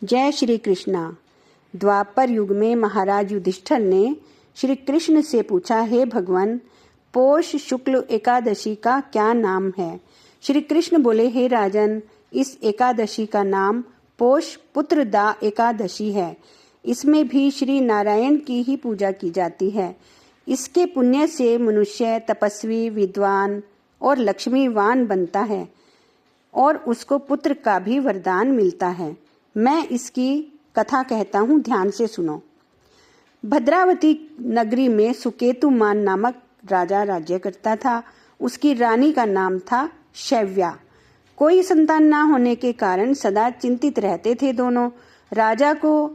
जय श्री कृष्णा। द्वापर युग में महाराज युधिष्ठिर ने श्री कृष्ण से पूछा, हे भगवान, पौष शुक्ल एकादशी का क्या नाम है? श्री कृष्ण बोले, हे राजन, इस एकादशी का नाम पौष पुत्रदा एकादशी है। इसमें भी श्री नारायण की ही पूजा की जाती है। इसके पुण्य से मनुष्य तपस्वी, विद्वान और लक्ष्मीवान बनता है और उसको पुत्र का भी वरदान मिलता है। मैं इसकी कथा कहता हूँ, ध्यान से सुनो। भद्रावती नगरी में सुकेतुमान नामक राजा राज्य करता था। उसकी रानी का नाम था शैव्या। कोई संतान ना होने के कारण सदा चिंतित रहते थे दोनों। राजा को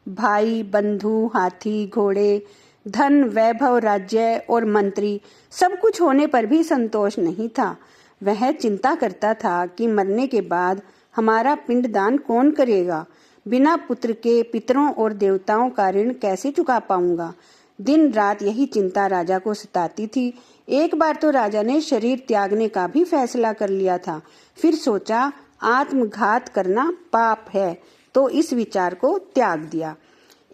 भाई, बंधु, हाथी, घोड़े, धन, वैभव, राज्य और मंत्री सब कुछ होने पर भी संतोष नहीं था। वह चिंता करता था कि मरने के बाद हमारा पिंडदान कौन करेगा? बिना पुत्र के पितरों और देवताओं का ऋण कैसे चुका पाऊंगा? दिन रात यही चिंता राजा को सताती थी। एक बार तो राजा ने शरीर त्यागने का भी फैसला कर लिया था। फिर सोचा, आत्मघात करना पाप है, तो इस विचार को त्याग दिया।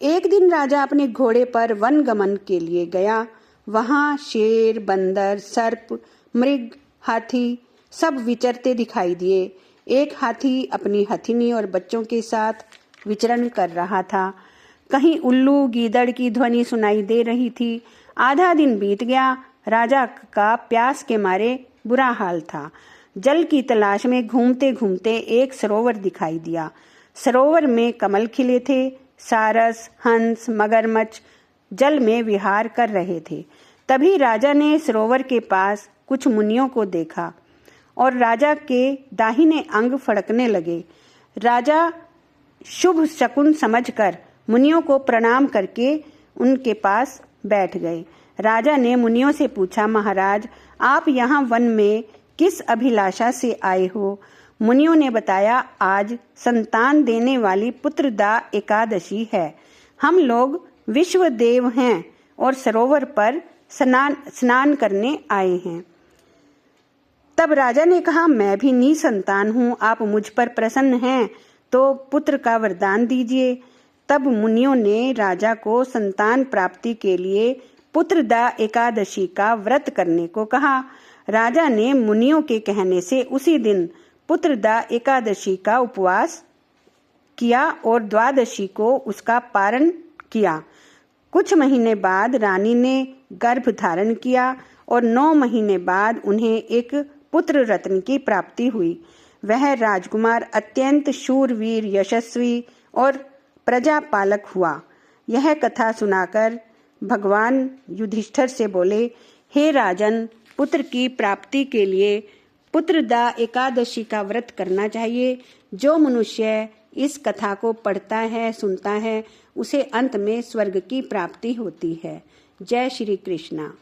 एक दिन राजा अपने घोड़े पर वन गमन के लिए गया। वहां शेर, बंदर, सर्प, मृग, हाथी सब विचरते दिखाई दिए। एक हाथी अपनी हथिनी और बच्चों के साथ विचरण कर रहा था। कहीं उल्लू, गीदड़ की ध्वनि सुनाई दे रही थी। आधा दिन बीत गया। राजा का प्यास के मारे बुरा हाल था। जल की तलाश में घूमते घूमते एक सरोवर दिखाई दिया। सरोवर में कमल खिले थे। सारस, हंस, मगरमच्छ जल में विहार कर रहे थे। तभी राजा ने सरोवर के पास कुछ मुनियों को देखा और राजा के दाहिने अंग फड़कने लगे। राजा शुभ शकुन समझकर मुनियों को प्रणाम करके उनके पास बैठ गए। राजा ने मुनियों से पूछा, महाराज, आप यहाँ वन में किस अभिलाषा से आए हो? मुनियों ने बताया, आज संतान देने वाली पुत्रदा एकादशी है। हम लोग विश्वदेव हैं और सरोवर पर स्नान करने आए हैं। तब राजा ने कहा, मैं भी निसंतान हूँ। आप मुझ पर प्रसन्न हैं तो पुत्र का वरदान दीजिए। तब मुनियों ने राजा को संतान प्राप्ति के लिए पुत्रदा एकादशी का व्रत करने को कहा। राजा ने मुनियों के कहने से उसी दिन पुत्रदा एकादशी का उपवास किया और द्वादशी को उसका पारण किया। कुछ महीने बाद रानी ने गर्भ धारण किया और 9 महीने बाद उन्हें एक पुत्र रत्न की प्राप्ति हुई। वह राजकुमार अत्यंत शूरवीर, यशस्वी और प्रजापालक हुआ। यह कथा सुनाकर भगवान युधिष्ठिर से बोले, हे राजन, पुत्र की प्राप्ति के लिए पुत्रदा एकादशी का व्रत करना चाहिए। जो मनुष्य इस कथा को पढ़ता है, सुनता है, उसे अंत में स्वर्ग की प्राप्ति होती है। जय श्री कृष्णा।